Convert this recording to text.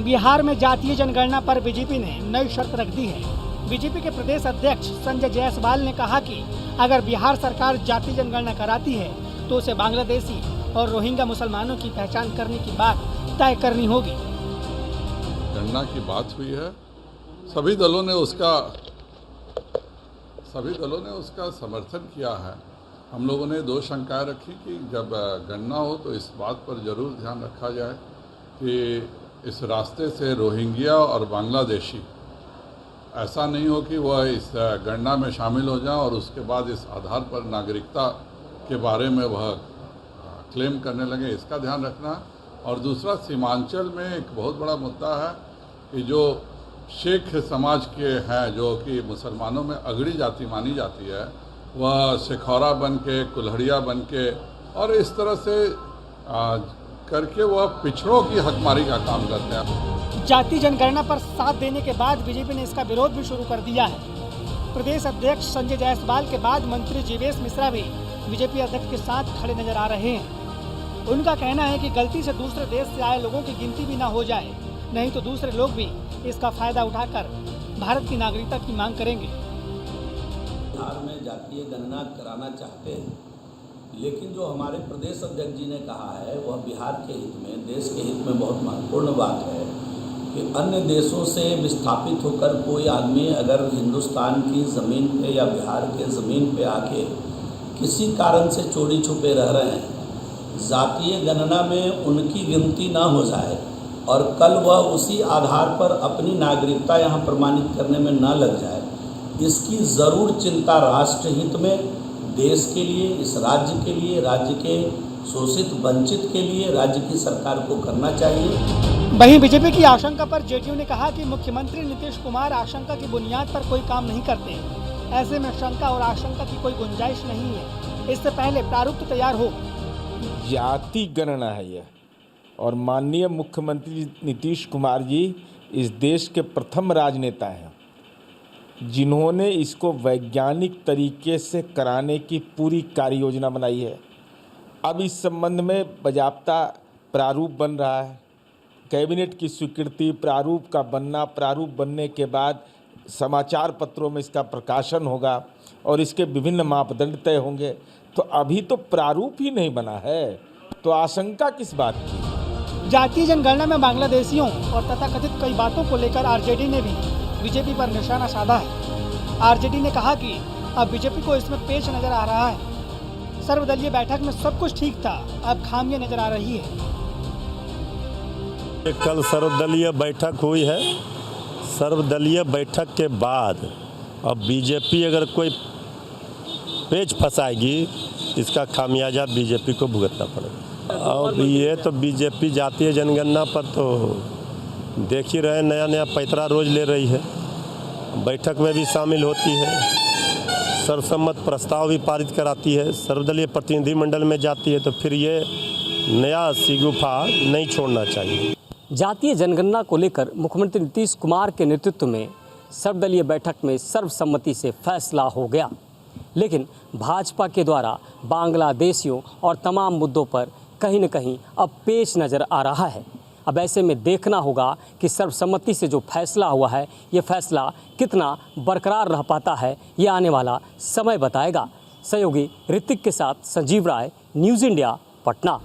बिहार में जातीय जनगणना पर बीजेपी ने नई शर्त रख दी है। बीजेपी के प्रदेश अध्यक्ष संजय जायसवाल ने कहा कि अगर बिहार सरकार जातीय जनगणना कराती है तो उसे बांग्लादेशी और रोहिंग्या मुसलमानों की पहचान करने की बात तय करनी होगी। गणना की बात हुई है, सभी दलों ने उसका समर्थन किया है। हम लोगों ने दो शंकाएं रखी कि जब गणना हो तो इस बात पर जरूर ध्यान रखा जाए कि इस रास्ते से रोहिंग्या और बांग्लादेशी ऐसा नहीं हो कि वह इस गणना में शामिल हो जाएं और उसके बाद इस आधार पर नागरिकता के बारे में वह क्लेम करने लगे, इसका ध्यान रखना। और दूसरा, सीमांचल में एक बहुत बड़ा मुद्दा है कि जो शेख समाज के हैं, जो कि मुसलमानों में अगड़ी जाति मानी जाती है, वह शेखौरा बन के, कुल्हड़िया बन के और इस तरह से करके वह पिछड़ों की हकमारी का काम करते हैं। जाति जनगणना पर साथ देने के बाद बीजेपी ने इसका विरोध भी शुरू कर दिया है। प्रदेश अध्यक्ष संजय जायसवाल के बाद मंत्री जीवेश मिश्रा भी बीजेपी अध्यक्ष के साथ खड़े नजर आ रहे हैं। उनका कहना है कि गलती से दूसरे देश से आए लोगों की गिनती भी ना हो जाए, नहीं तो दूसरे लोग भी इसका फायदा उठाकर भारत की नागरिकता की मांग करेंगे। बिहार में जातीय गणना कराना चाहते हैं, लेकिन जो हमारे प्रदेश अध्यक्ष जी ने कहा है वह बिहार के हित में, देश के हित में बहुत महत्वपूर्ण बात है कि अन्य देशों से विस्थापित होकर कोई आदमी अगर हिंदुस्तान की ज़मीन पे या बिहार के ज़मीन पे आके किसी कारण से चोरी छुपे रह रहे हैं, जातीय गणना में उनकी गिनती ना हो जाए और कल वह उसी आधार पर अपनी नागरिकता यहाँ प्रमाणित करने में न लग जाए, इसकी ज़रूर चिंता राष्ट्र हित में, देश के लिए, इस राज्य के लिए, राज्य के शोषित वंचित के लिए राज्य की सरकार को करना चाहिए। वहीं बीजेपी की आशंका पर जेडीयू ने कहा कि मुख्यमंत्री नीतीश कुमार आशंका की बुनियाद पर कोई काम नहीं करते। ऐसे में शंका और आशंका की कोई गुंजाइश नहीं है। इससे पहले प्रारूप तैयार हो। जाति गणना है यह, और माननीय मुख्यमंत्री नीतीश कुमार जी इस देश के प्रथम राजनेता हैं जिन्होंने इसको वैज्ञानिक तरीके से कराने की पूरी कार्य योजना बनाई है। अब इस संबंध में बाज़ाब्ता प्रारूप बन रहा है, कैबिनेट की स्वीकृति, प्रारूप का बनना, प्रारूप बनने के बाद समाचार पत्रों में इसका प्रकाशन होगा और इसके विभिन्न मापदंड तय होंगे। तो अभी तो प्रारूप ही नहीं बना है, तो आशंका किस बात की? जातीय जनगणना में बांग्लादेशियों और तथाकथित कई बातों को लेकर आरजेडी ने भी बीजेपी पर निशाना साधा है। आरजेडी ने कहा कि अब बीजेपी को इसमें पेच नजर आ रहा है। सर्वदलीय बैठक में सब कुछ ठीक था, अब खामियां नजर आ रही है। कल सर्वदलीय बैठक हुई है। सर्वदलीय बैठक के बाद अब बीजेपी अगर कोई पेच फंसाएगी, इसका खामियाजा बीजेपी को भुगतना पड़ेगा। और ये तो बीजेपी जातीय जनगणना पर तो देख ही रहे, नया नया पैतरा रोज ले रही है, बैठक में भी शामिल होती है, सर्वसम्मत प्रस्ताव भी पारित कराती है, सर्वदलीय प्रतिनिधिमंडल में जाती है। तो फिर ये नया सिगुफा नहीं छोड़ना चाहिए। जातीय जनगणना को लेकर मुख्यमंत्री नीतीश कुमार के नेतृत्व में सर्वदलीय बैठक में सर्वसम्मति से फैसला हो गया, लेकिन भाजपा के द्वारा बांग्लादेशियों और तमाम मुद्दों पर कहीं न कहीं अब पेच नज़र आ रहा है। अब ऐसे में देखना होगा कि सर्वसम्मति से जो फैसला हुआ है, ये फैसला कितना बरकरार रह पाता है, ये आने वाला समय बताएगा। सहयोगी ऋतिक के साथ संजीव राय, न्यूज़ इंडिया, पटना।